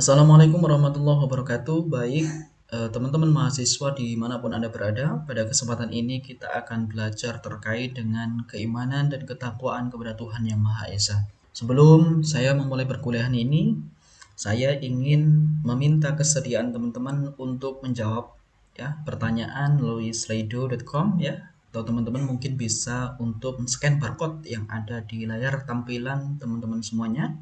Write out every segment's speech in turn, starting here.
Assalamualaikum warahmatullahi wabarakatuh. Baik, teman-teman mahasiswa dimanapun Anda berada, pada kesempatan ini kita akan belajar terkait dengan keimanan dan ketakwaan kepada Tuhan Yang Maha Esa. Sebelum saya memulai perkuliahan ini, saya ingin meminta kesediaan teman-teman untuk menjawab ya pertanyaan melalui slido.com ya, atau teman-teman mungkin bisa untuk scan barcode yang ada di layar tampilan teman-teman semuanya.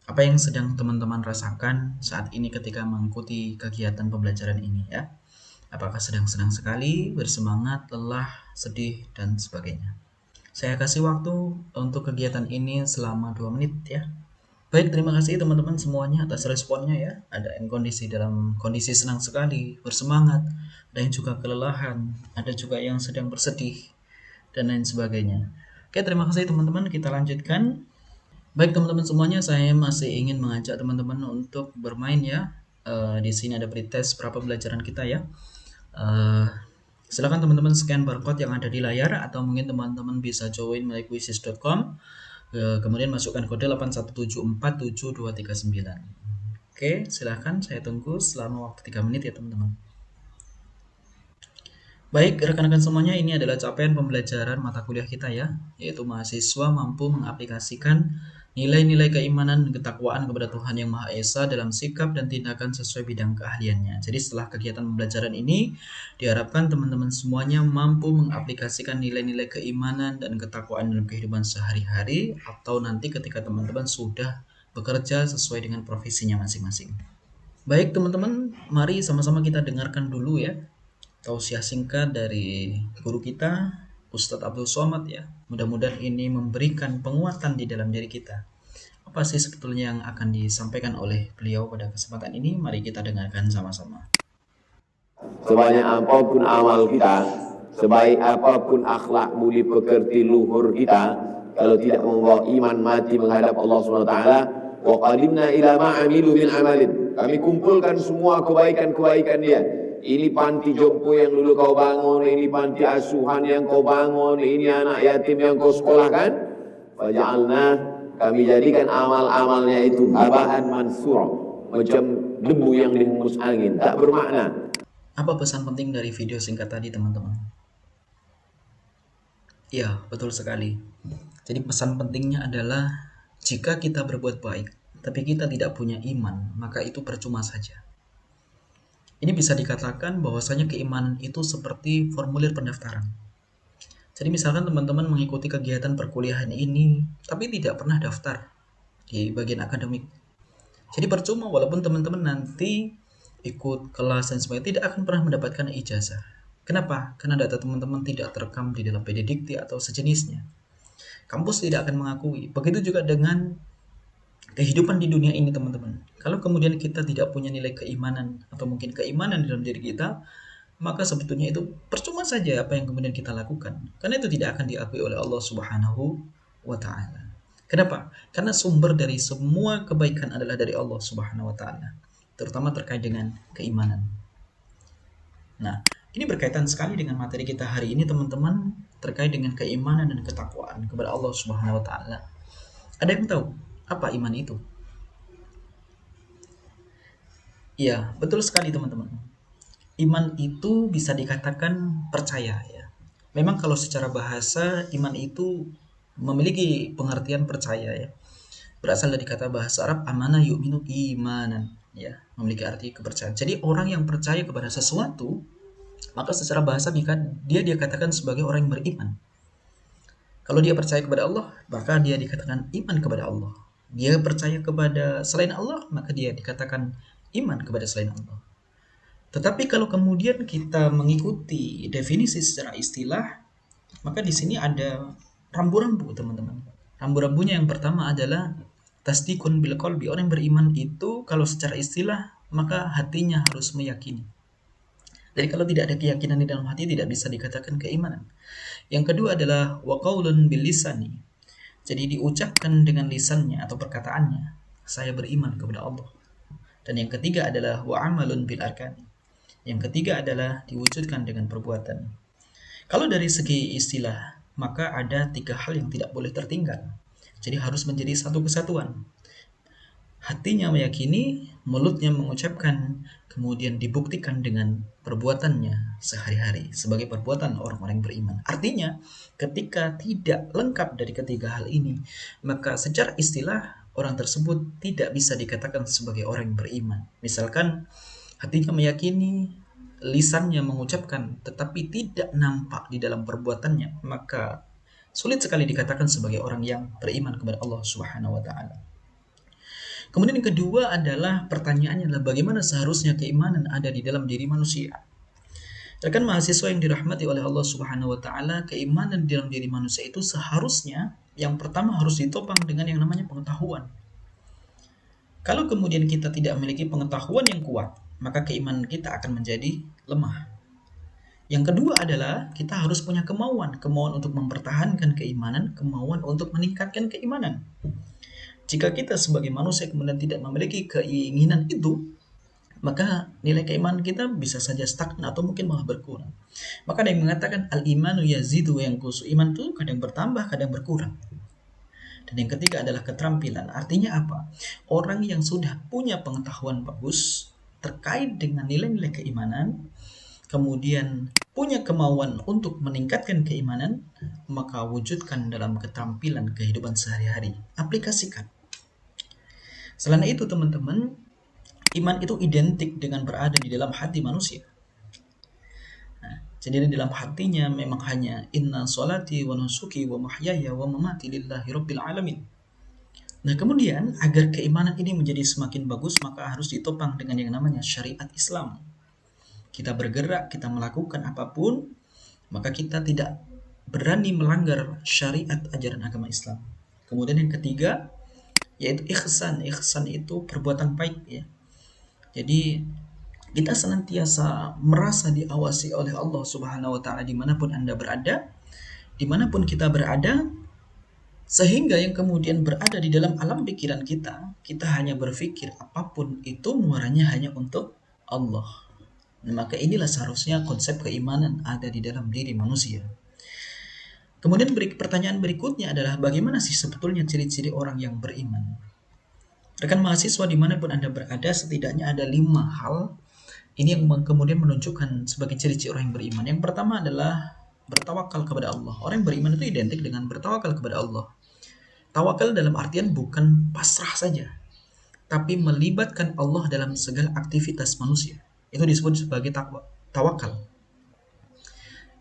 Apa yang sedang teman-teman rasakan saat ini ketika mengikuti kegiatan pembelajaran ini ya? Apakah sedang senang sekali, bersemangat, lelah, sedih, dan sebagainya? Saya kasih waktu untuk kegiatan ini selama 2 menit ya. Baik, terima kasih teman-teman semuanya atas responnya ya. Ada yang dalam kondisi senang sekali, bersemangat, ada yang juga kelelahan, ada juga yang sedang bersedih, dan lain sebagainya. Oke, terima kasih teman-teman. Kita lanjutkan. Baik teman-teman semuanya, saya masih ingin mengajak teman-teman untuk bermain ya. Di sini ada pretest pra pembelajaran kita ya. Eh, Silakan teman-teman scan barcode yang ada di layar atau mungkin teman-teman bisa join melalui quizzes.com. Kemudian masukkan kode 817477239. Oke, silakan saya tunggu selama waktu 3 menit ya teman-teman. Baik, rekan-rekan semuanya, ini adalah capaian pembelajaran mata kuliah kita ya, yaitu mahasiswa mampu mengaplikasikan nilai-nilai keimanan dan ketakwaan kepada Tuhan Yang Maha Esa dalam sikap dan tindakan sesuai bidang keahliannya. Jadi setelah kegiatan pembelajaran ini, diharapkan teman-teman semuanya mampu mengaplikasikan nilai-nilai keimanan dan ketakwaan dalam kehidupan sehari-hari, atau nanti ketika teman-teman sudah bekerja sesuai dengan profesinya masing-masing. Baik teman-teman, mari sama-sama kita dengarkan dulu ya tausiah singkat dari guru kita, Ustadz Abdul Somad ya. Mudah-mudahan ini memberikan penguatan di dalam diri kita. Apa sih sebetulnya yang akan disampaikan oleh beliau pada kesempatan ini? Mari kita dengarkan sama-sama. Sebanyak apapun amal kita, sebaik apapun akhlak budi pekerti luhur kita, kalau tidak membawa iman mati menghadap Allah SWT, wa qadimna ila ma'amilu min amalin, kami kumpulkan semua kebaikan-kebaikan dia. Ini panti jompo yang dulu kau bangun, ini panti asuhan yang kau bangun, ini anak yatim yang kau sekolahkan. Faja'alna, kami jadikan amal-amalnya itu habaan mansura, macam debu yang dihembus angin, tak bermakna. Apa pesan penting dari video singkat tadi teman-teman? Ya, betul sekali. Jadi pesan pentingnya adalah jika kita berbuat baik, tapi kita tidak punya iman, maka itu percuma saja. Ini bisa dikatakan bahwasanya keimanan itu seperti formulir pendaftaran. Jadi misalkan teman-teman mengikuti kegiatan perkuliahan ini, tapi tidak pernah daftar di bagian akademik. Jadi percuma walaupun teman-teman nanti ikut kelas dan sebagainya, tidak akan pernah mendapatkan ijazah. Kenapa? Karena data teman-teman tidak terekam di dalam PD Dikti atau sejenisnya. Kampus tidak akan mengakui. Begitu juga dengan kehidupan di dunia ini teman-teman. Kalau kemudian kita tidak punya nilai keimanan atau mungkin keimanan di dalam diri kita, maka sebetulnya itu percuma saja apa yang kemudian kita lakukan. Karena itu tidak akan diakui oleh Allah Subhanahu wa taala. Kenapa? Karena sumber dari semua kebaikan adalah dari Allah Subhanahu wa taala, terutama terkait dengan keimanan. Nah, ini berkaitan sekali dengan materi kita hari ini teman-teman, terkait dengan keimanan dan ketakwaan kepada Allah Subhanahu wa taala. Ada yang tahu apa iman itu? Iya, betul sekali teman-teman. Iman itu bisa dikatakan percaya ya. Memang kalau secara bahasa iman itu memiliki pengertian percaya ya. Berasal dari kata bahasa Arab amana yu'minu imanan ya, memiliki arti kepercayaan. Jadi orang yang percaya kepada sesuatu, maka secara bahasa dia dikatakan sebagai orang yang beriman. Kalau dia percaya kepada Allah, maka dia dikatakan iman kepada Allah. Dia percaya kepada selain Allah, maka dia dikatakan iman kepada selain Allah. Tetapi kalau kemudian kita mengikuti definisi secara istilah, maka di sini ada rambu-rambu, teman-teman. Rambu-rambunya yang pertama adalah tasdikun bil qalbi. Orang yang beriman itu kalau secara istilah, maka hatinya harus meyakini. Jadi kalau tidak ada keyakinan di dalam hati, tidak bisa dikatakan keimanan. Yang kedua adalah wa qaulun bil lisani. Jadi diucapkan dengan lisannya atau perkataannya, saya beriman kepada Allah. Dan yang ketiga adalah wa amalun bil arkani. Yang ketiga adalah diwujudkan dengan perbuatan. Kalau dari segi istilah, maka ada 3 hal yang tidak boleh tertinggal. Jadi harus menjadi satu kesatuan. Hatinya meyakini, mulutnya mengucapkan, kemudian dibuktikan dengan perbuatannya sehari-hari sebagai perbuatan orang-orang beriman. Artinya, ketika tidak lengkap dari ketiga hal ini, maka secara istilah orang tersebut tidak bisa dikatakan sebagai orang yang beriman. Misalkan hatinya meyakini, lisannya mengucapkan, tetapi tidak nampak di dalam perbuatannya, maka sulit sekali dikatakan sebagai orang yang beriman kepada Allah Subhanahu wa taala. Kemudian yang kedua adalah pertanyaannya adalah bagaimana seharusnya keimanan ada di dalam diri manusia. Rekan mahasiswa yang dirahmati oleh Allah Subhanahu wa taala, keimanan di dalam diri manusia itu seharusnya yang pertama harus ditopang dengan yang namanya pengetahuan. Kalau kemudian kita tidak memiliki pengetahuan yang kuat, maka keimanan kita akan menjadi lemah. Yang kedua adalah kita harus punya kemauan untuk mempertahankan keimanan, kemauan untuk meningkatkan keimanan. Jika kita sebagai manusia kemudian tidak memiliki keinginan itu, maka nilai keimanan kita bisa saja stagnan atau mungkin malah berkurang. Maka ada yang mengatakan al-imanu yazidu wa yanqusu. Iman itu kadang bertambah, kadang berkurang. Dan yang ketiga adalah keterampilan. Artinya apa? Orang yang sudah punya pengetahuan bagus terkait dengan nilai-nilai keimanan, kemudian punya kemauan untuk meningkatkan keimanan, maka wujudkan dalam keterampilan kehidupan sehari-hari. Aplikasikan. Selain itu teman-teman, iman itu identik dengan berada di dalam hati manusia. Jadi di dalam hatinya memang hanya inna sholati wa nusuki wa mahyaya wa mamati lillahi rabbil alamin. Nah kemudian agar keimanan ini menjadi semakin bagus, maka harus ditopang dengan yang namanya syariat Islam. Kita bergerak, kita melakukan apapun, maka kita tidak berani melanggar syariat ajaran agama Islam. Kemudian yang ketiga yaitu ihsan. Ihsan itu perbuatan baik ya. Jadi kita senantiasa merasa diawasi oleh Allah Subhanahu wa taala dimanapun Anda berada, dimanapun kita berada, sehingga yang kemudian berada di dalam alam pikiran kita hanya berpikir apapun itu muaranya hanya untuk Allah. Nah, maka inilah seharusnya konsep keimanan ada di dalam diri manusia. Kemudian pertanyaan berikutnya adalah bagaimana sih sebetulnya ciri-ciri orang yang beriman? Rekan mahasiswa dimanapun Anda berada, setidaknya ada 5 hal ini yang kemudian menunjukkan sebagai ciri-ciri orang yang beriman. Yang pertama adalah bertawakal kepada Allah. Orang yang beriman itu identik dengan bertawakal kepada Allah. Tawakal dalam artian bukan pasrah saja, tapi melibatkan Allah dalam segala aktivitas manusia. Itu disebut sebagai tawakal.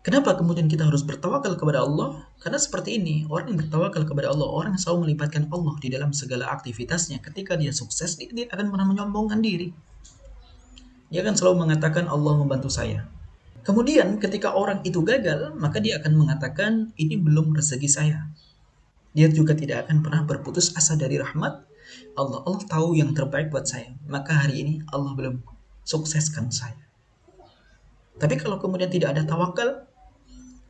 Kenapa kemudian kita harus bertawakal kepada Allah? Karena seperti ini, orang yang bertawakal kepada Allah, orang yang selalu melibatkan Allah di dalam segala aktivitasnya. Ketika dia sukses, dia tidak akan pernah menyombongkan diri. Dia akan selalu mengatakan Allah membantu saya. Kemudian ketika orang itu gagal, maka dia akan mengatakan ini belum rezeki saya. Dia juga tidak akan pernah berputus asa dari rahmat Allah. Allah tahu yang terbaik buat saya. Maka hari ini Allah belum sukseskan saya. Tapi kalau kemudian tidak ada tawakal,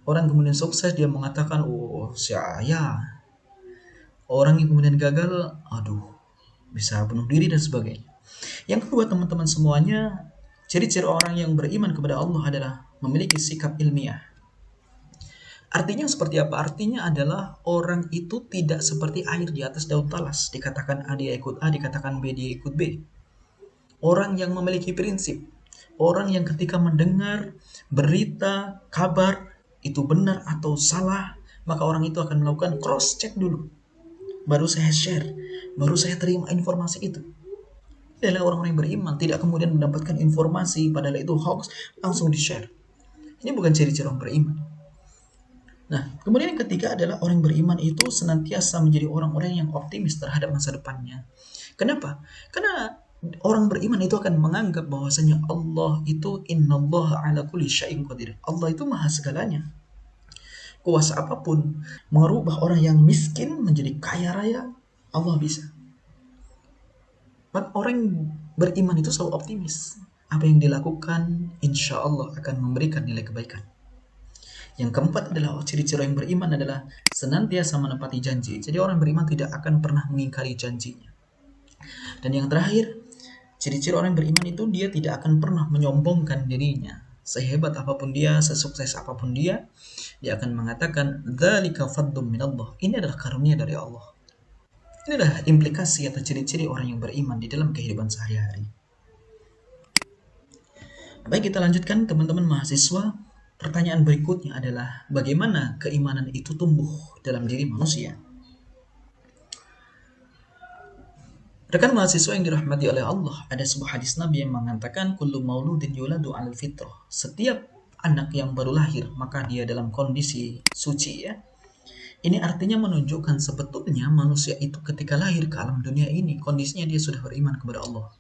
orang kemudian sukses, dia mengatakan, oh saya. Orang yang kemudian gagal, aduh, bisa bunuh diri dan sebagainya. Yang kedua teman-teman semuanya, ciri-ciri orang yang beriman kepada Allah adalah memiliki sikap ilmiah. Artinya seperti apa? Artinya adalah orang itu tidak seperti air di atas daun talas. Dikatakan A dia ikut A, dikatakan B dia ikut B. Orang yang memiliki prinsip. Orang yang ketika mendengar berita, kabar, itu benar atau salah, maka orang itu akan melakukan cross check dulu. Baru saya share, baru saya terima informasi itu. Adalah orang-orang yang beriman, tidak kemudian mendapatkan informasi padahal itu hoax, langsung di-share. Ini bukan ciri-ciri orang beriman. Nah, kemudian yang ketiga adalah orang beriman itu senantiasa menjadi orang-orang yang optimis terhadap masa depannya. Kenapa? Karena orang beriman itu akan menganggap bahwasanya Allah itu innallaha ala kulli syai'in qadir. Allah itu maha segalanya. Kuasa apapun merubah orang yang miskin menjadi kaya raya, Allah bisa. Orang beriman itu selalu optimis. Apa yang dilakukan insya Allah akan memberikan nilai kebaikan. Yang keempat adalah ciri-ciri yang beriman adalah senantiasa menepati janji. Jadi orang beriman tidak akan pernah mengingkari janjinya. Dan yang terakhir, ciri-ciri orang beriman itu dia tidak akan pernah menyombongkan dirinya. Sehebat apapun dia, sesukses apapun dia akan mengatakan dzalika fadlun minallah. Ini adalah karunia dari Allah. Inilah implikasi atau ciri-ciri orang yang beriman di dalam kehidupan sehari-hari. Baik, kita lanjutkan teman-teman mahasiswa. Pertanyaan berikutnya adalah bagaimana keimanan itu tumbuh dalam diri manusia? Rekan mahasiswa yang dirahmati oleh Allah, ada sebuah hadis Nabi yang mengatakan kullu mauludin yuladu 'alal fitrah. Setiap anak yang baru lahir maka dia dalam kondisi suci ya. Ini artinya menunjukkan sebetulnya manusia itu ketika lahir ke alam dunia ini kondisinya dia sudah beriman kepada Allah.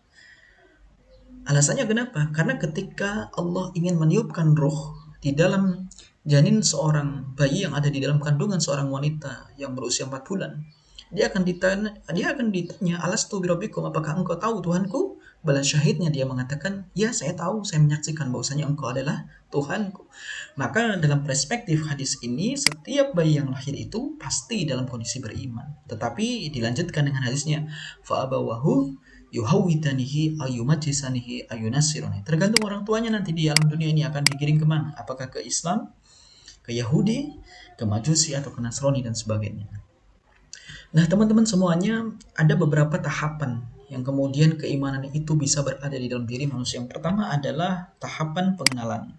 Alasannya kenapa? Karena ketika Allah ingin meniupkan roh di dalam janin seorang bayi yang ada di dalam kandungan seorang wanita yang berusia 4 bulan, dia akan ditanya alastu birabbikum, apakah engkau tahu Tuhanku? Balas syahidnya dia mengatakan, ya saya tahu, saya menyaksikan bahwasanya engkau adalah Tuhanku. Maka dalam perspektif hadis ini, setiap bayi yang lahir itu pasti dalam kondisi beriman. Tetapi dilanjutkan dengan hadisnya, fa'abawahu yuhawwidanihi ayyumajjisanihi ayyunasirani. Tergantung orang tuanya nanti di alam dunia ini akan digiring kemana? Apakah ke Islam, ke Yahudi, ke Majusi, atau ke Nasrani, dan sebagainya. Nah, teman-teman semuanya, ada beberapa tahapan yang kemudian keimanan itu bisa berada di dalam diri manusia. Yang pertama adalah tahapan pengenalan.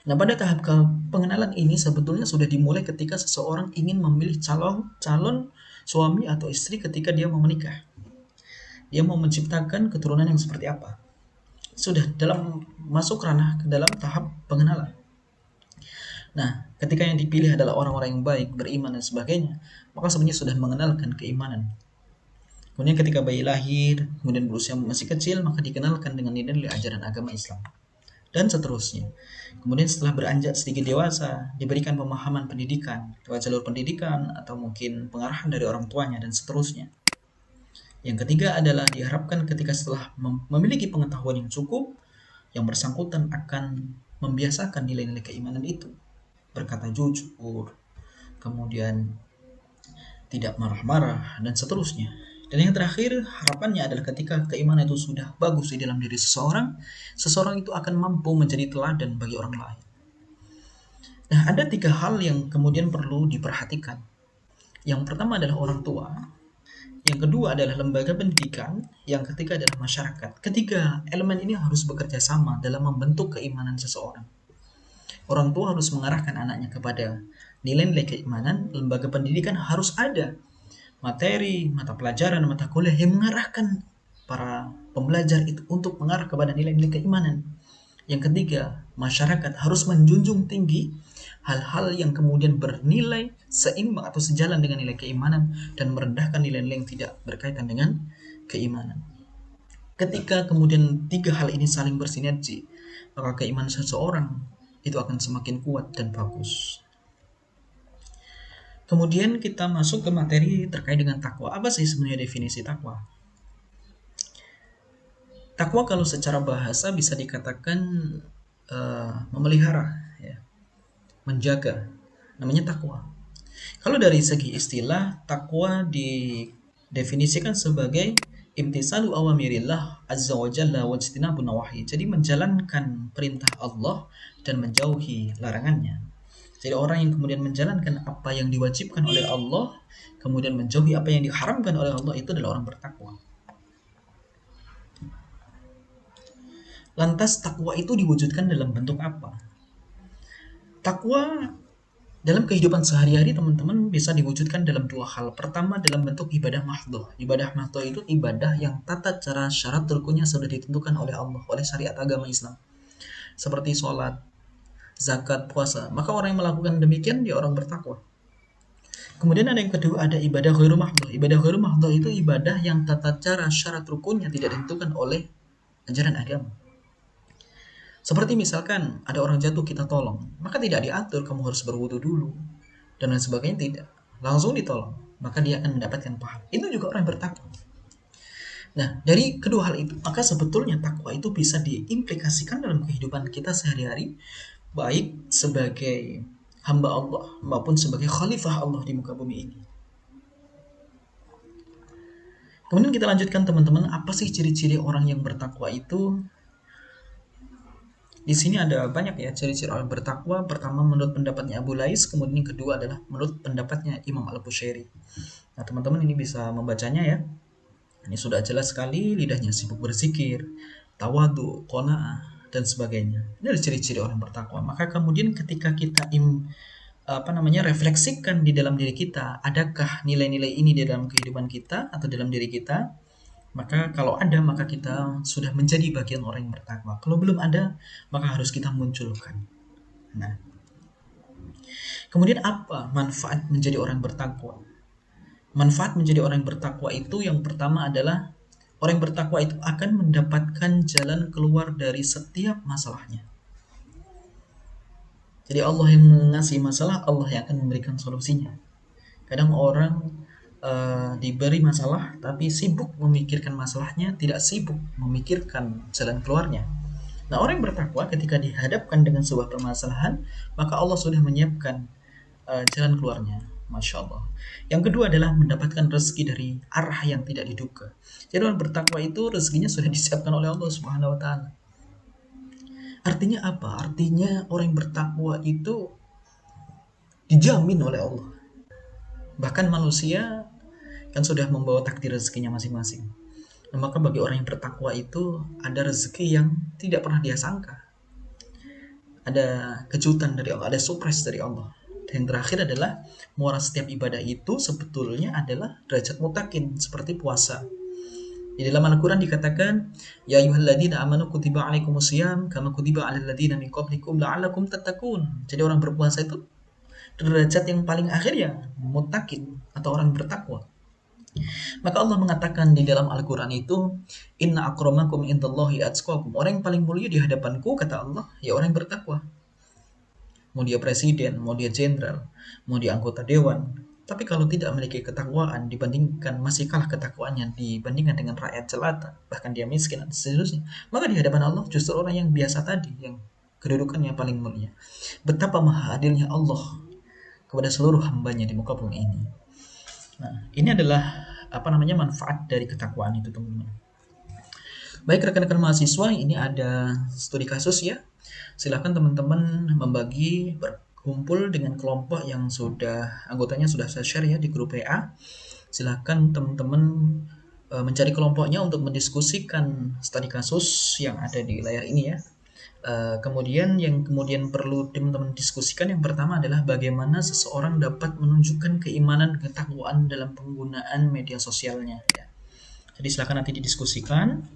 Nah, pada tahap pengenalan ini sebetulnya sudah dimulai ketika seseorang ingin memilih calon suami atau istri ketika dia mau menikah. Dia mau menciptakan keturunan yang seperti apa. Sudah dalam masuk ranah ke dalam tahap pengenalan. Nah, ketika yang dipilih adalah orang-orang yang baik, beriman dan sebagainya, maka sebenarnya sudah mengenalkan keimanan. Kemudian ketika bayi lahir, kemudian berusia masih kecil, maka dikenalkan dengan nilai ajaran agama Islam. Dan seterusnya. Kemudian setelah beranjak sedikit dewasa, diberikan pemahaman pendidikan, lewat jalur pendidikan, atau mungkin pengarahan dari orang tuanya, dan seterusnya. Yang ketiga adalah diharapkan ketika setelah memiliki pengetahuan yang cukup, yang bersangkutan akan membiasakan nilai-nilai keimanan itu. Berkata jujur, kemudian tidak marah-marah, dan seterusnya. Dan yang terakhir, harapannya adalah ketika keimanan itu sudah bagus di dalam diri seseorang, seseorang itu akan mampu menjadi teladan bagi orang lain. Nah, ada 3 hal yang kemudian perlu diperhatikan. Yang pertama adalah orang tua, yang kedua adalah lembaga pendidikan, yang ketiga adalah masyarakat. Ketiga elemen ini harus bekerja sama dalam membentuk keimanan seseorang. Orang tua harus mengarahkan anaknya kepada nilai-nilai keimanan, lembaga pendidikan harus ada materi, mata pelajaran, mata kuliah yang mengarahkan para pembelajar itu untuk mengarah kepada nilai-nilai keimanan. Yang ketiga, masyarakat harus menjunjung tinggi hal-hal yang kemudian bernilai seimbang atau sejalan dengan nilai keimanan dan merendahkan nilai-nilai yang tidak berkaitan dengan keimanan. Ketika kemudian 3 hal ini saling bersinergi, maka keimanan seseorang itu akan semakin kuat dan bagus. Kemudian kita masuk ke materi terkait dengan takwa. Apa sih sebenarnya definisi takwa? Takwa kalau secara bahasa bisa dikatakan memelihara, ya, menjaga. Namanya takwa. Kalau dari segi istilah, takwa didefinisikan sebagai imtisalu awamirillah azza wa jalla wajtinabu nawahi. Jadi menjalankan perintah Allah dan menjauhi larangannya. Jadi orang yang kemudian menjalankan apa yang diwajibkan oleh Allah, kemudian menjauhi apa yang diharamkan oleh Allah, itu adalah orang bertakwa. Lantas takwa itu diwujudkan dalam bentuk apa? Takwa dalam kehidupan sehari-hari teman-teman bisa diwujudkan dalam 2 hal. Pertama dalam bentuk ibadah mahdhah. Ibadah mahdhah itu ibadah yang tata cara syarat rukunnya sudah ditentukan oleh Allah, oleh syariat agama Islam. Seperti sholat, zakat, puasa. Maka orang yang melakukan demikian dia orang bertakwa. Kemudian ada yang kedua, ada ibadah ghairu mahdhah. Ibadah ghairu mahdhah itu ibadah yang tata cara syarat rukunnya tidak ditentukan oleh ajaran agama. Seperti misalkan ada orang jatuh kita tolong, maka tidak diatur kamu harus berwudu dulu dan lain sebagainya, tidak. Langsung ditolong, maka dia akan mendapatkan pahala. Itu juga orang bertakwa. Nah, dari kedua hal itu, maka sebetulnya takwa itu bisa diimplikasikan dalam kehidupan kita sehari-hari, baik sebagai hamba Allah maupun sebagai khalifah Allah di muka bumi ini. Kemudian kita lanjutkan teman-teman, apa sih ciri-ciri orang yang bertakwa itu? Di sini ada banyak ya ciri-ciri orang bertakwa. Pertama menurut pendapatnya Abu Lais, kemudian yang kedua adalah menurut pendapatnya Imam Al-Bushairi. Nah, teman-teman ini bisa membacanya ya. Ini sudah jelas sekali, lidahnya sibuk berzikir, tawadu, qanaah, dan sebagainya. Ini adalah ciri-ciri orang bertakwa. Maka kemudian ketika kita refleksikan di dalam diri kita, adakah nilai-nilai ini di dalam kehidupan kita atau dalam diri kita? Maka kalau ada, maka kita sudah menjadi bagian orang yang bertakwa. Kalau belum ada, maka harus kita munculkan. Nah, kemudian apa manfaat menjadi orang bertakwa? Manfaat menjadi orang yang bertakwa itu yang pertama adalah orang yang bertakwa itu akan mendapatkan jalan keluar dari setiap masalahnya. Jadi Allah yang mengasih masalah, Allah yang akan memberikan solusinya. Kadang orang diberi masalah tapi sibuk memikirkan masalahnya, tidak sibuk memikirkan jalan keluarnya. Nah, orang yang bertakwa ketika dihadapkan dengan sebuah permasalahan, maka Allah sudah menyiapkan jalan keluarnya. Masya Allah. Yang kedua adalah mendapatkan rezeki dari arah yang tidak diduga. Jadi orang bertakwa itu rezekinya sudah disiapkan oleh Allah Subhanahu Wa Taala. Artinya apa? Artinya orang yang bertakwa itu dijamin oleh Allah. Bahkan manusia kan sudah membawa takdir rezekinya masing-masing. Nah, maka bagi orang yang bertakwa itu ada rezeki yang tidak pernah dia sangka. Ada kejutan dari Allah, ada surprise dari Allah. Dan yang terakhir adalah muara setiap ibadah itu sebetulnya adalah derajat mutakin seperti puasa. Di dalam Al-Quran dikatakan, Ya ayyuhalladzina amanu kutiba alaikumusiyam kama kutiba alal ladzina min qablikum la'allakum tattaqun. Jadi orang berpuasa itu derajat yang paling akhir ya mutakin atau orang bertakwa. Maka Allah mengatakan di dalam Al-Quran itu, Inna akramakum indallahi atqakum. Orang yang paling mulia di hadapanku, kata Allah, ya orang yang bertakwa. Mau dia presiden, mau dia jenderal, mau dia anggota dewan. Tapi kalau tidak memiliki ketakwaan dibandingkan masih kalah ketakwaannya dibandingkan dengan rakyat jelata, bahkan dia miskin dan seterusnya, maka di hadapan Allah justru orang yang biasa tadi yang kedudukannya paling mulia. Betapa maha adilnya Allah kepada seluruh hambanya di muka bumi ini. Nah, ini adalah manfaat dari ketakwaan itu, teman-teman. Baik rekan-rekan mahasiswa, ini ada studi kasus ya. Silakan teman-teman membagi berkumpul dengan kelompok yang sudah anggotanya sudah saya share ya di grup WA. Silakan teman-teman mencari kelompoknya untuk mendiskusikan studi kasus yang ada di layar ini ya. Kemudian yang perlu teman-teman diskusikan yang pertama adalah bagaimana seseorang dapat menunjukkan keimanan ketakwaan dalam penggunaan media sosialnya ya. Jadi silakan nanti didiskusikan,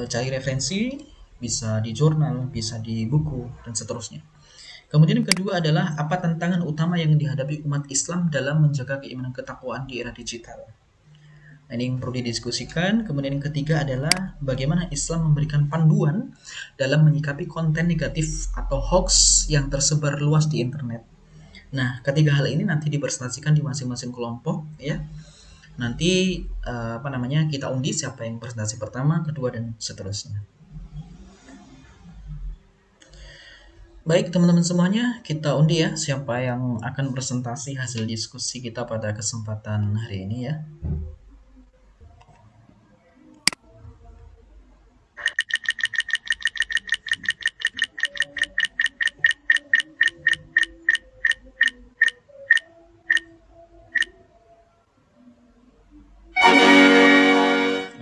cari referensi, bisa di jurnal, bisa di buku dan seterusnya. Kemudian yang kedua adalah apa tantangan utama yang dihadapi umat Islam dalam menjaga keimanan ketakwaan di era digital. Nah, ini yang perlu didiskusikan. Kemudian yang ketiga adalah bagaimana Islam memberikan panduan dalam menyikapi konten negatif atau hoax yang tersebar luas di internet. Nah, ketiga hal ini nanti dipresentasikan di masing-masing kelompok ya. Nanti kita undi siapa yang presentasi pertama, kedua dan seterusnya. Baik teman-teman semuanya, kita undi ya siapa yang akan presentasi hasil diskusi kita pada kesempatan hari ini ya.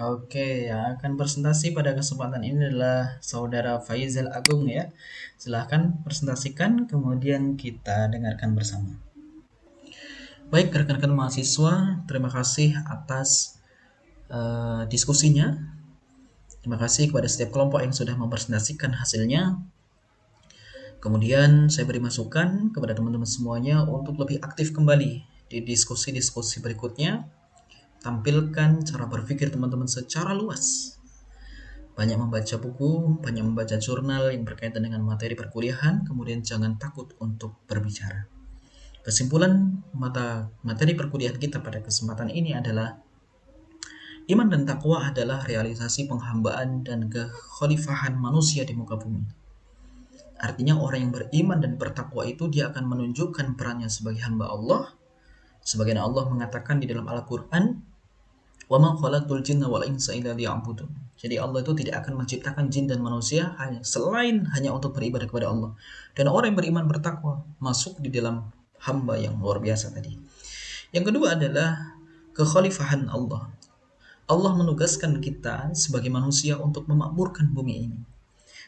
Oke, yang akan presentasi pada kesempatan ini adalah Saudara Faizal Agung ya. Silahkan presentasikan, kemudian kita dengarkan bersama. Baik, rekan-rekan mahasiswa, terima kasih atas diskusinya. Terima kasih kepada setiap kelompok yang sudah mempresentasikan hasilnya. Kemudian saya beri masukan kepada teman-teman semuanya untuk lebih aktif kembali di diskusi-diskusi berikutnya. Tampilkan cara berpikir teman-teman secara luas. Banyak membaca buku, banyak membaca jurnal yang berkaitan dengan materi perkuliahan, kemudian jangan takut untuk berbicara. Kesimpulan materi perkuliahan kita pada kesempatan ini adalah iman dan takwa adalah realisasi penghambaan dan kekhalifahan manusia di muka bumi. Artinya orang yang beriman dan bertakwa itu dia akan menunjukkan perannya sebagai hamba Allah. Sebagaimana Allah mengatakan di dalam Al-Quran, wa ma khalaqtul jinna wal insa illa liya'budun. Jadi Allah itu tidak akan menciptakan jin dan manusia hanya untuk beribadah kepada Allah. Dan orang yang beriman bertakwa masuk di dalam hamba yang luar biasa tadi. Yang kedua adalah kekhalifahan Allah. Allah menugaskan kita sebagai manusia untuk memakmurkan bumi ini.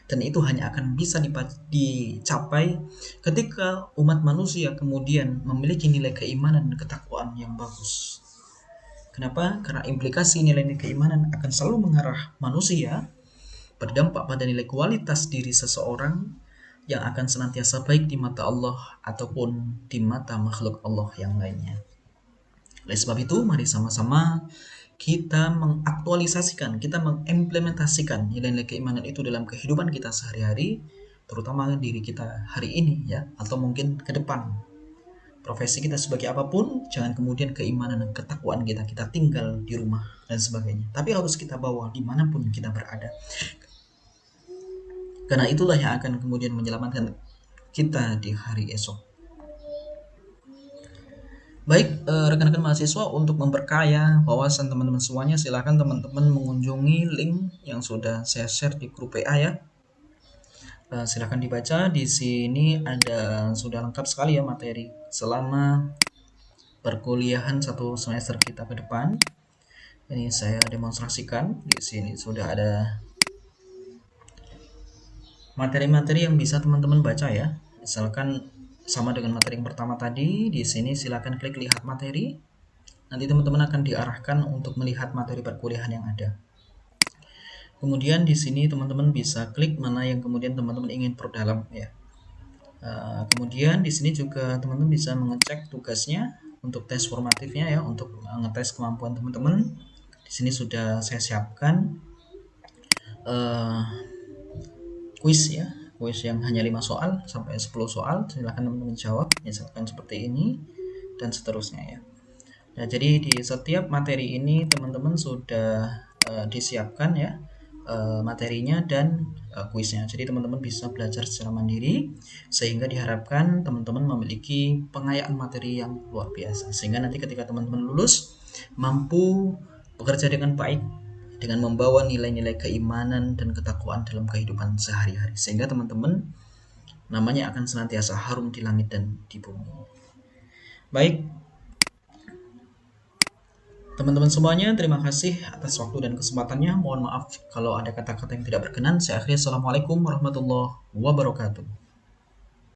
Dan itu hanya akan bisa dicapai ketika umat manusia kemudian memiliki nilai keimanan dan ketakwaan yang bagus. Kenapa? Karena implikasi nilai-nilai keimanan akan selalu mengarah manusia berdampak pada nilai kualitas diri seseorang yang akan senantiasa baik di mata Allah ataupun di mata makhluk Allah yang lainnya. Oleh sebab itu, mari sama-sama kita mengaktualisasikan, kita mengimplementasikan nilai-nilai keimanan itu dalam kehidupan kita sehari-hari, terutama diri kita hari ini ya, atau mungkin ke depan. Profesi kita sebagai apapun, jangan kemudian keimanan dan ketakwaan kita tinggal di rumah dan sebagainya. Tapi harus kita bawa dimanapun kita berada. Karena itulah yang akan kemudian menyelamatkan kita di hari esok. Baik, rekan-rekan mahasiswa, untuk memperkaya wawasan teman-teman semuanya, silakan teman-teman mengunjungi link yang sudah saya share di grup PA ya. Silakan dibaca. Di sini ada sudah lengkap sekali ya materi selama perkuliahan satu semester kita ke depan. Ini saya demonstrasikan. Di sini sudah ada materi-materi yang bisa teman-teman baca ya. Misalkan sama dengan materi yang pertama tadi, di sini silakan klik lihat materi. Nanti teman-teman akan diarahkan untuk melihat materi perkuliahan yang ada. Kemudian di sini teman-teman bisa klik mana yang kemudian teman-teman ingin perdalam ya. Kemudian di sini juga teman-teman bisa mengecek tugasnya untuk tes formatifnya ya, untuk ngetes kemampuan teman-teman. Di sini sudah saya siapkan kuis ya, kuis yang hanya 5 soal sampai 10 soal. Silahkan teman-teman jawab, misalkan seperti ini dan seterusnya ya. Nah, jadi di setiap materi ini teman-teman sudah disiapkan ya materinya dan kuisnya. Jadi teman-teman bisa belajar secara mandiri sehingga diharapkan teman-teman memiliki pengayaan materi yang luar biasa. Sehingga nanti ketika teman-teman lulus mampu bekerja dengan baik dengan membawa nilai-nilai keimanan dan ketakwaan dalam kehidupan sehari-hari. Sehingga teman-teman namanya akan senantiasa harum di langit dan di bumi. Baik, teman-teman semuanya, terima kasih atas waktu dan kesempatannya. Mohon maaf kalau ada kata-kata yang tidak berkenan. Saya akhiri. Assalamualaikum warahmatullahi wabarakatuh.